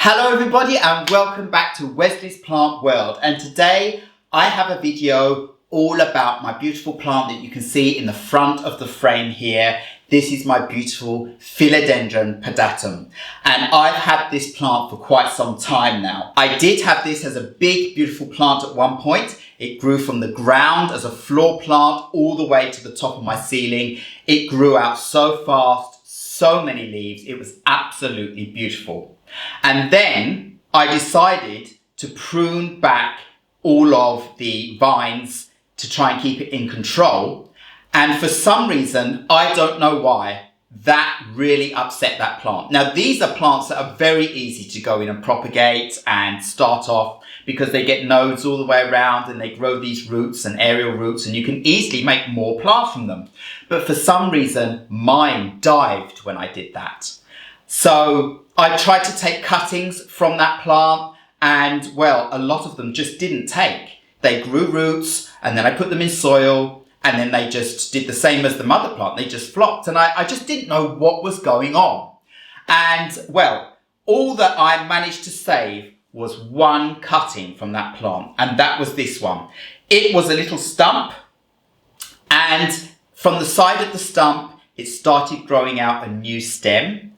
Hello everybody and welcome back to Wesley's Plant World, and today I have a video all about my beautiful plant that you can see in the front of the frame here. This is my beautiful Philodendron pedatum, and I've had this plant for quite some time now. I did have this as a big beautiful plant at one point. It grew from the ground as a floor plant all the way to the top of my ceiling. It grew out so fast, so many leaves, it was absolutely beautiful. And then I decided to prune back all of the vines to try and keep it in control. And for some reason, I don't know why, that really upset that plant. Now, these are plants that are very easy to go in and propagate and start off because they get nodes all the way around and they grow these roots and aerial roots, and you can easily make more plants from them. But for some reason, mine dived when I did that. So I tried to take cuttings from that plant and, well, a lot of them just didn't take. They grew roots and then I put them in soil and then they just did the same as the mother plant. They just flopped, and I just didn't know what was going on. And, well, all that I managed to save was one cutting from that plant, and that was this one. It was a little stump, and from the side of the stump, it started growing out a new stem.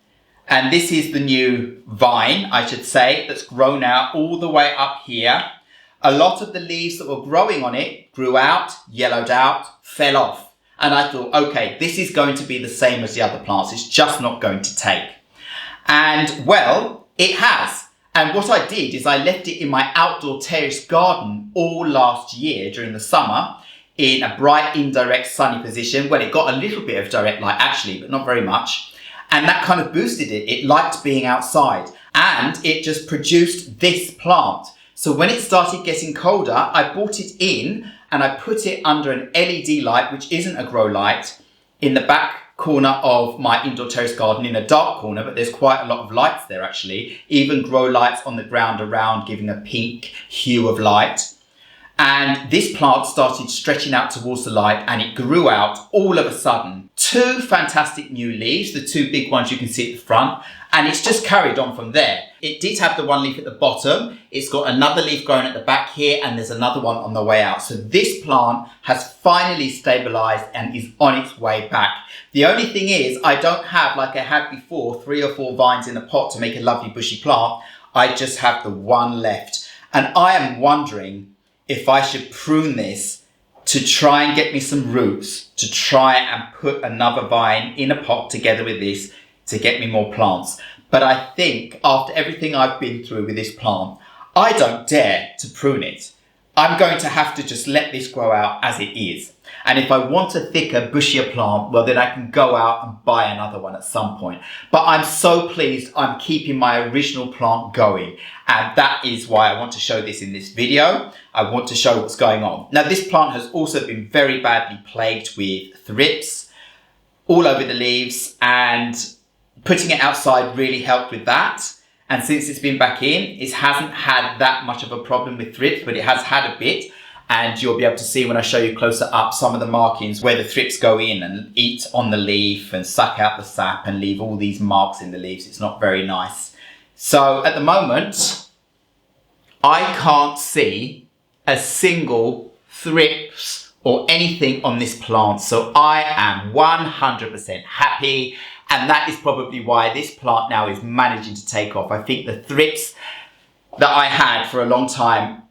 And this is the new vine, I should say, that's grown out all the way up here. A lot of the leaves that were growing on it grew out, yellowed out, fell off. And I thought, okay, this is going to be the same as the other plants. It's just not going to take. And, well, it has. And what I did is I left it in my outdoor terrace garden all last year during the summer in a bright, indirect, sunny position. Well, it got a little bit of direct light actually, but not very much. And that kind of boosted it. It liked being outside, and it just produced this plant. So when it started getting colder, I brought it in and I put it under an LED light, which isn't a grow light, in the back corner of my indoor terrace garden, in a dark corner, but there's quite a lot of lights there actually, even grow lights on the ground around, giving a pink hue of light. And this plant started stretching out towards the light, and it grew out all of a sudden. Two fantastic new leaves, the two big ones you can see at the front, and it's just carried on from there. It did have the one leaf at the bottom. It's got another leaf growing at the back here, and there's another one on the way out. So this plant has finally stabilized and is on its way back. The only thing is, I don't have, like I had before, 3 or 4 vines in a pot to make a lovely bushy plant. I just have the one left. And I am wondering if I should prune this to try and get me some roots, to try and put another vine in a pot together with this to get me more plants. But I think after everything I've been through with this plant, I don't dare to prune it. I'm going to have to just let this grow out as it is. And if I want a thicker, bushier plant, well, then I can go out and buy another one at some point. But I'm so pleased I'm keeping my original plant going. And that is why I want to show this in this video. I want to show what's going on. Now, this plant has also been very badly plagued with thrips all over the leaves, and putting it outside really helped with that. And since it's been back in, it hasn't had that much of a problem with thrips, but it has had a bit. And you'll be able to see when I show you closer up some of the markings where the thrips go in and eat on the leaf and suck out the sap and leave all these marks in the leaves. It's not very nice. So at the moment, I can't see a single thrips or anything on this plant. So I am 100% happy. And that is probably why this plant now is managing to take off. I think the thrips that I had for a long time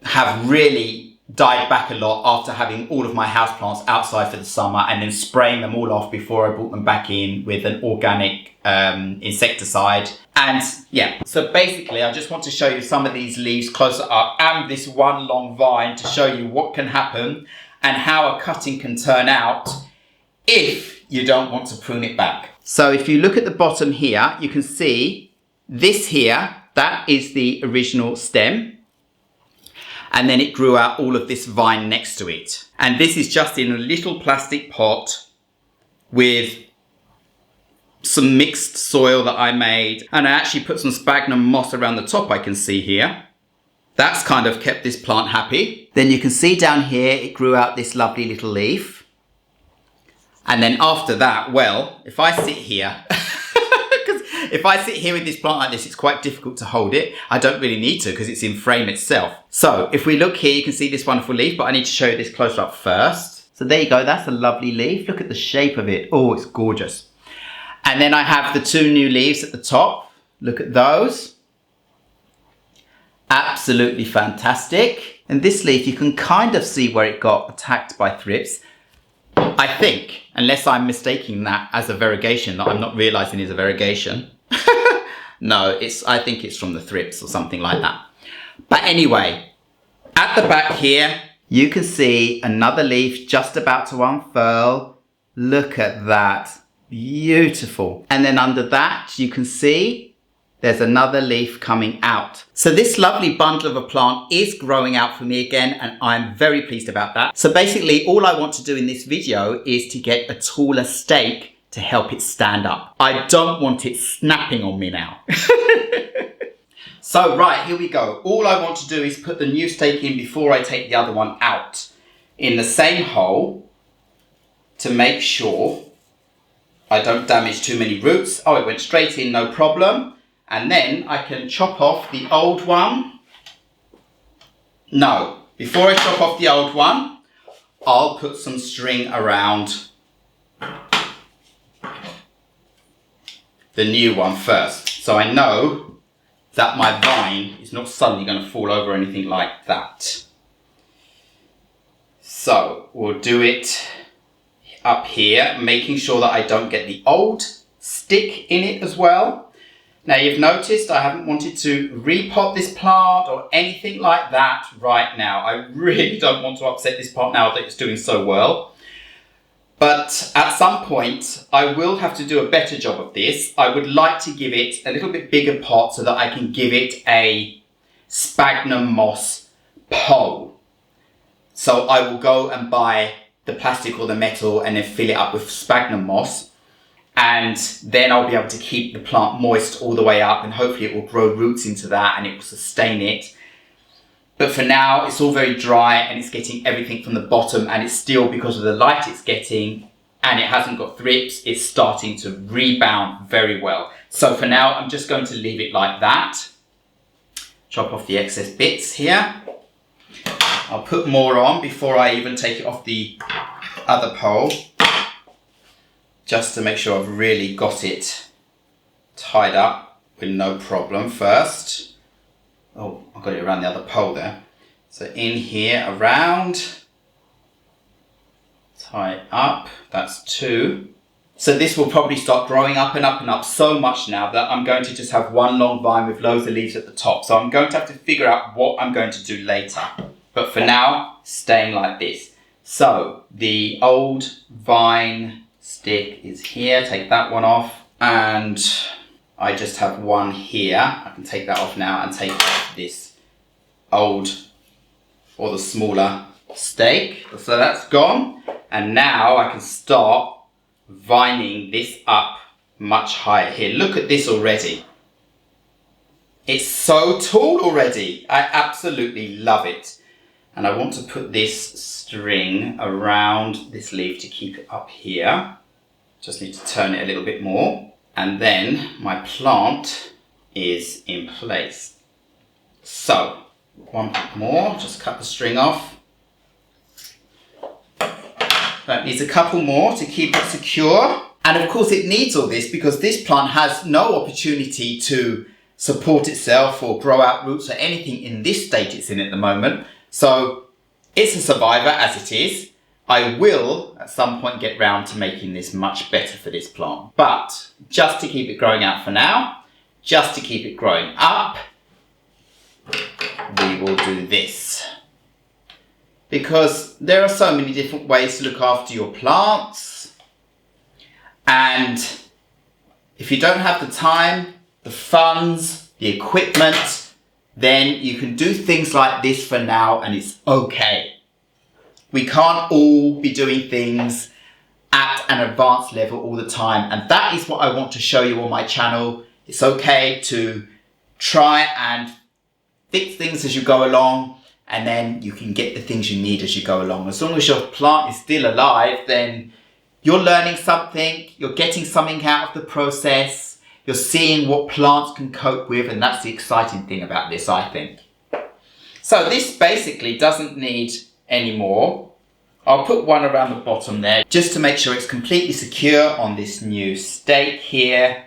have really died back a lot after having all of my houseplants outside for the summer and then spraying them all off before I brought them back in with an organic insecticide. And yeah, so basically I just want to show you some of these leaves closer up and this one long vine to show you what can happen and how a cutting can turn out if you don't want to prune it back. So if you look at the bottom here, you can see this here, that is the original stem. And then it grew out all of this vine next to it. And this is just in a little plastic pot with some mixed soil that I made. And I actually put some sphagnum moss around the top, I can see here. That's kind of kept this plant happy. Then you can see down here, it grew out this lovely little leaf. And then after that, well, if I sit here, because If I sit here with this plant like this, it's quite difficult to hold it. I don't really need to because it's in frame itself. So if we look here, you can see this wonderful leaf, but I need to show you this close up first. So there you go, that's a lovely leaf. Look at the shape of it. Oh, it's gorgeous. And then I have the 2 new leaves at the top. Look at those. Absolutely fantastic. And this leaf, you can kind of see where it got attacked by thrips. I think, unless I'm mistaking that as a variegation that I'm not realizing is a variegation. No, I think it's from the thrips or something like that. But anyway, at the back here, you can see another leaf just about to unfurl. Look at that. Beautiful. And then under that, you can see there's another leaf coming out. So this lovely bundle of a plant is growing out for me again, and I'm very pleased about that. So basically, all I want to do in this video is to get a taller stake to help it stand up. I don't want it snapping on me now. So right, here we go. All I want to do is put the new stake in before I take the other one out in the same hole to make sure I don't damage too many roots. Oh, it went straight in, no problem. And then I can chop off the old one. No, before I chop off the old one, I'll put some string around the new one first. So I know that my vine is not suddenly going to fall over or anything like that. So we'll do it up here, making sure that I don't get the old stick in it as well. Now you've noticed I haven't wanted to repot this plant or anything like that right now. I really don't want to upset this plant now that it's doing so well. But at some point I will have to do a better job of this. I would like to give it a little bit bigger pot so that I can give it a sphagnum moss pole. So I will go and buy the plastic or the metal and then fill it up with sphagnum moss. And then I'll be able to keep the plant moist all the way up, and hopefully it will grow roots into that and it will sustain it. But for now, it's all very dry and it's getting everything from the bottom, and it's still, because of the light it's getting and it hasn't got thrips, it's starting to rebound very well. So for now, I'm just going to leave it like that. Chop off the excess bits here. I'll put more on before I even take it off the other pole, just to make sure I've really got it tied up with no problem first. Oh, I've got it around the other pole there. So in here, around, tie it up, that's 2. So this will probably start growing up and up and up so much now that I'm going to just have one long vine with loads of leaves at the top. So I'm going to have to figure out what I'm going to do later. But for now, staying like this. So the old vine stick is here, take that one off, and I just have one here. I can take that off now and take off this old or the smaller stake. So that's gone, and now I can start vining this up much higher here. Look at this already. It's so tall already. I absolutely love it. And I want to put this string around this leaf to keep it up here. Just need to turn it a little bit more. And then my plant is in place. So, one more, just cut the string off. That needs a couple more to keep it secure. And of course it needs all this because this plant has no opportunity to support itself or grow out roots or anything in this state it's in at the moment. So it's a survivor as it is. I will at some point get round to making this much better for this plant. But just to keep it growing out for now, just to keep it growing up, we will do this. Because there are so many different ways to look after your plants. And if you don't have the time, the funds, the equipment, then you can do things like this for now and it's okay. We can't all be doing things at an advanced level all the time, and that is what I want to show you on my channel. It's okay to try and fix things as you go along, and then you can get the things you need as you go along. As long as your plant is still alive, then you're learning something, you're getting something out of the process, You're seeing what plants can cope with, and that's the exciting thing about this, I think. So this basically doesn't need any more. I'll put one around the bottom there just to make sure it's completely secure on this new stake here.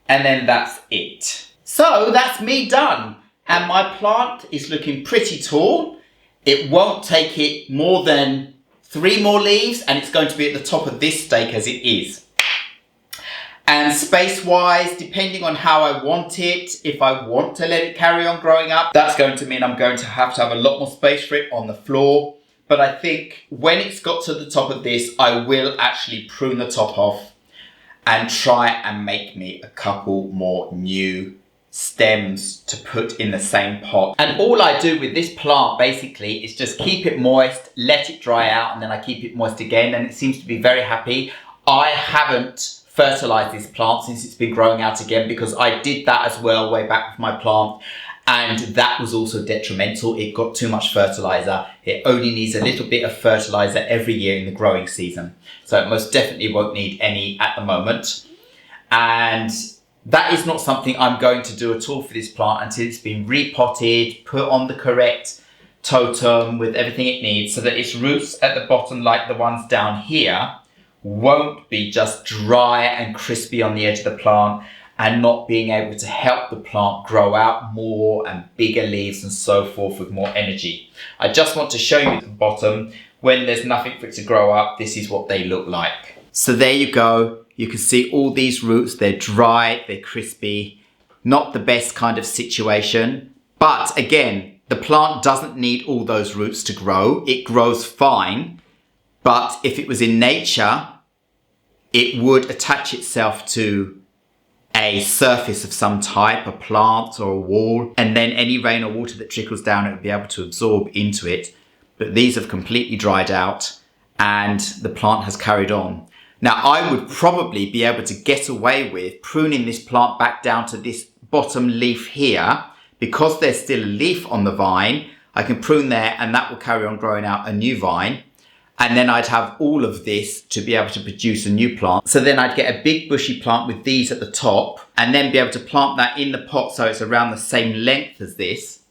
And then that's it. So that's me done. And my plant is looking pretty tall. It won't take it more than 3 more leaves, and it's going to be at the top of this stake as it is. And space-wise, depending on how I want it, if I want to let it carry on growing up, that's going to mean I'm going to have a lot more space for it on the floor. But I think when it's got to the top of this, I will actually prune the top off and try and make me a couple more new stems to put in the same pot. And all I do with this plant basically is just keep it moist, let it dry out, and then I keep it moist again, and it seems to be very happy. I haven't fertilized this plant since it's been growing out again, because I did that as well way back with my plant, and that was also detrimental. It got too much fertilizer. It only needs a little bit of fertilizer every year in the growing season, so it most definitely won't need any at the moment. And that is not something I'm going to do at all for this plant until it's been repotted, put on the correct totem with everything it needs, so that its roots at the bottom, like the ones down here, won't be just dry and crispy on the edge of the plant and not being able to help the plant grow out more and bigger leaves and so forth with more energy. I just want to show you at the bottom, when there's nothing for it to grow up, this is what they look like. So there you go. You can see all these roots, they're dry, they're crispy, not the best kind of situation. But again, the plant doesn't need all those roots to grow. It grows fine. But if it was in nature, it would attach itself to a surface of some type, a plant or a wall, and then any rain or water that trickles down, it would be able to absorb into it. But these have completely dried out and the plant has carried on. Now, I would probably be able to get away with pruning this plant back down to this bottom leaf here, because there's still a leaf on the vine. I can prune there and that will carry on growing out a new vine. And then I'd have all of this to be able to produce a new plant. So then I'd get a big bushy plant with these at the top, and then be able to plant that in the pot so it's around the same length as this.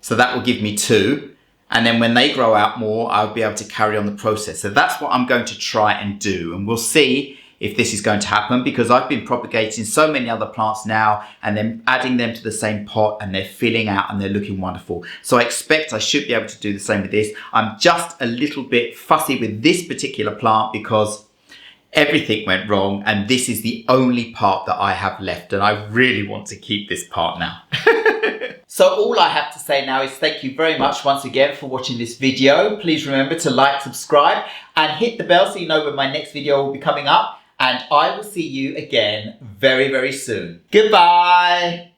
So that will give me 2. And then when they grow out more, I'll be able to carry on the process. So that's what I'm going to try and do. And we'll see if this is going to happen, because I've been propagating so many other plants now and then adding them to the same pot, and they're filling out and they're looking wonderful. So I expect I should be able to do the same with this. I'm just a little bit fussy with this particular plant because everything went wrong, and this is the only part that I have left, and I really want to keep this part now. So all I have to say now is thank you very much once again for watching this video. Please remember to like, subscribe, and hit the bell so you know when my next video will be coming up. And I will see you again very, very soon. Goodbye.